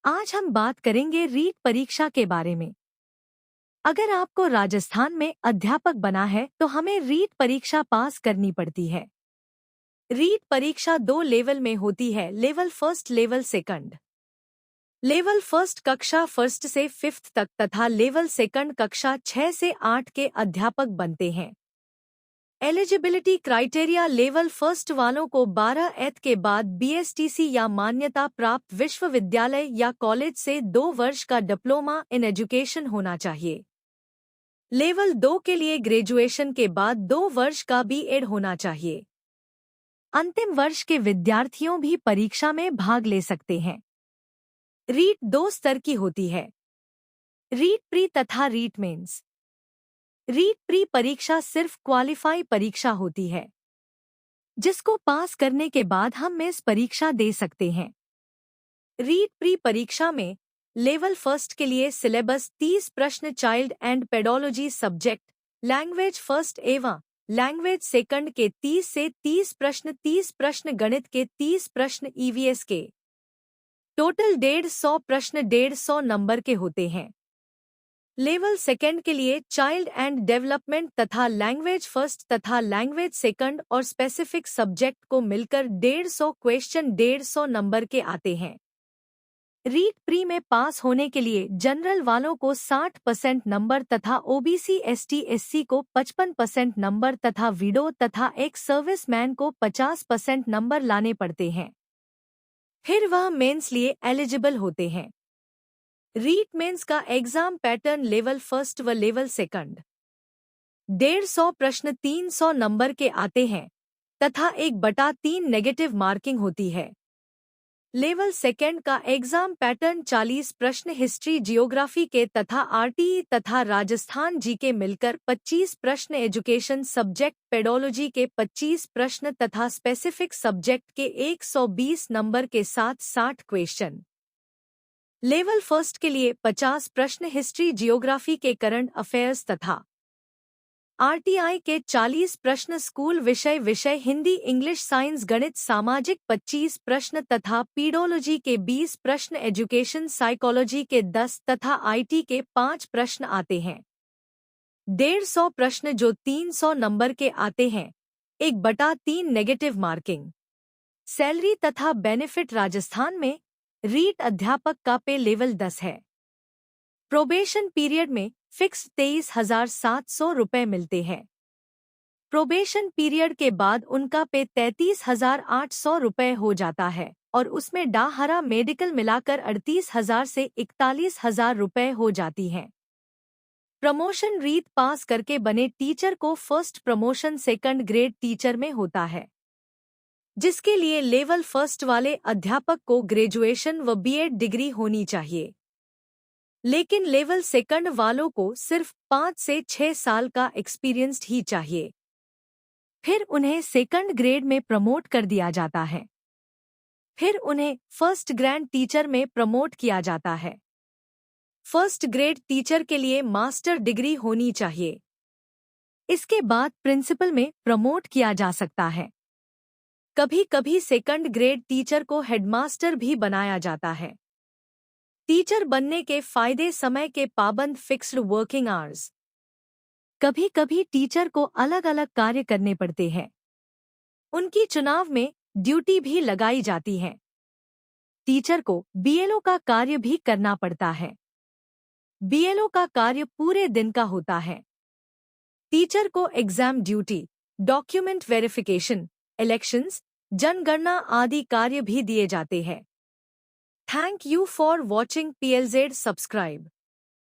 आज हम बात करेंगे रीट परीक्षा के बारे में। अगर आपको राजस्थान में अध्यापक बना है तो हमें रीट परीक्षा पास करनी पड़ती है। रीट परीक्षा 2 लेवल में होती है, level first, level second. Level first कक्षा 1 से 5 तक तथा लेवल सेकंड कक्षा 6 से 8 के अध्यापक बनते हैं। एलिजिबिलिटी क्राइटेरिया: लेवल फर्स्ट वालों को 12th के बाद बीएसटीसी या मान्यता प्राप्त विश्वविद्यालय या कॉलेज से 2 वर्ष का डिप्लोमा इन एजुकेशन होना चाहिए। लेवल 2 के लिए ग्रेजुएशन के बाद 2 वर्ष का बीएड होना चाहिए। अंतिम वर्ष के विद्यार्थियों भी परीक्षा में भाग ले सकते हैं। रीट 2 स्तर की होती है, रीट प्री तथा रीट मेंस। रीट प्री परीक्षा सिर्फ क्वालिफाई परीक्षा होती है, जिसको पास करने के बाद हम मेंस परीक्षा दे सकते हैं। रीट प्री परीक्षा में लेवल फर्स्ट के लिए सिलेबस 30 प्रश्न child and pedology subject, language first एवं लैंग्वेज सेकंड के 30 से 30 प्रश्न, 30 प्रश्न गणित के, 30 प्रश्न ईवीएस के, टोटल 150 प्रश्न 150 नंबर के होते हैं। लेवल सेकंड के लिए चाइल्ड एंड डेवलपमेंट तथा लैंग्वेज फर्स्ट तथा लैंग्वेज सेकंड और स्पेसिफिक सब्जेक्ट को मिलकर 150 क्वेश्चन 150 नंबर के आते हैं। रीट प्री में पास होने के लिए जनरल वालों को 60% नंबर तथा ओबीसी एसटी एससी को 55% नंबर तथा विडो तथा एक्स सर्विसमैन को 50% नंबर लाने पड़ते हैं, फिर वह मेंस लिए एलिजिबल होते हैं। रीट मेंस का एग्जाम पैटर्न: लेवल फर्स्ट व लेवल सेकंड 150 प्रश्न 300 नंबर के आते हैं तथा 1/3 नेगेटिव मार्किंग होती है। लेवल सेकंड का एग्जाम पैटर्न 40 प्रश्न हिस्ट्री जियोग्राफी के तथा आरटीई तथा राजस्थान जी के मिलकर 25 प्रश्न, एजुकेशन सब्जेक्ट पेडोलॉजी के 25 प्रश्न तथा स्पेसिफिक सब्जेक्ट के 120 नंबर के साथ 60 क्वेश्चन। लेवल फर्स्ट के लिए 50 प्रश्न हिस्ट्री जियोग्राफी के, करंट अफेयर्स तथा आरटीआई के 40 प्रश्न, स्कूल विषय हिंदी इंग्लिश साइंस गणित सामाजिक 25 प्रश्न तथा पीडोलॉजी के 20 प्रश्न, एजुकेशन साइकोलॉजी के 10 तथा आईटी के 5 प्रश्न आते हैं। 150 प्रश्न जो 300 नंबर के आते हैं, 1/3 नेगेटिव मार्किंग। सैलरी तथा बेनिफिट: राजस्थान में रीट अध्यापक का पे लेवल 10 है। प्रोबेशन पीरियड में फिक्स 23,700 रुपये मिलते हैं। प्रोबेशन पीरियड के बाद उनका पे 33,800 रुपये हो जाता है और उसमें डाहरा मेडिकल मिलाकर 38,000 से 41,000 रुपये हो जाती हैं। प्रमोशन: रीट पास करके बने टीचर को first promotion second grade teacher में होता है, जिसके लिए लेवल फर्स्ट वाले अध्यापक को ग्रेजुएशन व बीएड डिग्री होनी चाहिए, लेकिन लेवल सेकंड वालों को सिर्फ 5 से 6 साल का एक्सपीरियंस्ड ही चाहिए। फिर उन्हें सेकंड ग्रेड में प्रमोट कर दिया जाता है, फिर उन्हें फर्स्ट ग्रेड टीचर में प्रमोट किया जाता है। फर्स्ट ग्रेड टीचर के लिए मास्टर डिग्री होनी चाहिए। इसके बाद प्रिंसिपल में प्रमोट किया जा सकता है। कभी कभी सेकंड ग्रेड टीचर को हेडमास्टर भी बनाया जाता है। टीचर बनने के फायदे: समय के पाबंद, फिक्स्ड वर्किंग आवर्स। कभी कभी टीचर को अलग अलग कार्य करने पड़ते हैं, उनकी चुनाव में ड्यूटी भी लगाई जाती है। टीचर को बीएलओ का कार्य भी करना पड़ता है। बीएलओ का कार्य पूरे दिन का होता है। टीचर को exam duty, document verification, elections, जनगणना आदि कार्य भी दिए जाते हैं। Thank you for watching PLZ। Subscribe.